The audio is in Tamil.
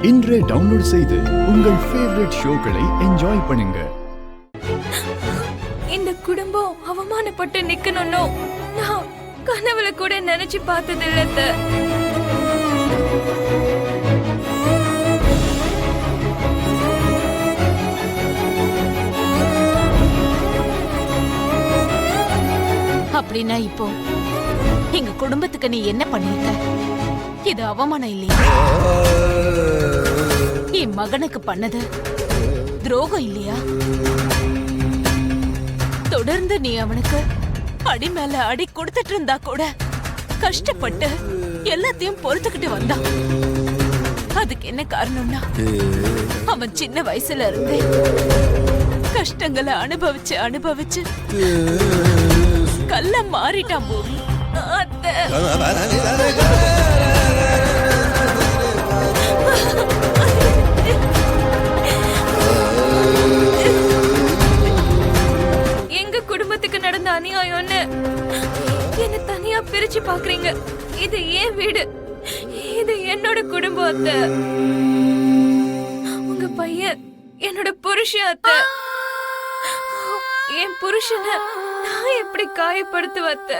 இன்றே டவுன்லோட் செய்து உங்கள் ஃபேவரட் ஷோக்களை என்ஜாய் பண்ணுங்க. இந்த குடும்பம் அவமானப்பட்டு நிக்கணும்னு நான் கனவுல கூட நினைச்சு பார்த்தது இல்ல. அப்படின்னா இப்போ எங்க குடும்பத்துக்கு நீ என்ன பண்ணிருக்க? இது அவமானம் இல்லையா? என் மகனுக்கு பண்ணது துரோகம் இல்லையா? தொடர்ந்து நீ அவனுக்கு அடி மேல அடி கொடுத்துட்டு இருந்தா கூட கஷ்டப்பட்டு எல்லாத்தையும் பொறுத்துக்கிட்டு வந்தான். அதுக்கு என்ன காரணம்னா அவன் சின்ன வயசுல இருந்தே கஷ்டங்களை அனுபவிச்சு அனுபவிச்சு கல்ல மாறிட்டான் பூமி. அத்தை, எங்க குடும்பத்துக்கு நடந்த அநியாயம்னு என்ன தனியா பிரிச்சு பாக்குறீங்க. இது ஏன் வீடு, இது என்னோட குடும்பம். அத்தை, உங்க பையன் என்னோட புருஷன். அத்தை, என் புருஷனை நான் எப்படி காயப்படுத்துவ? அத்தை,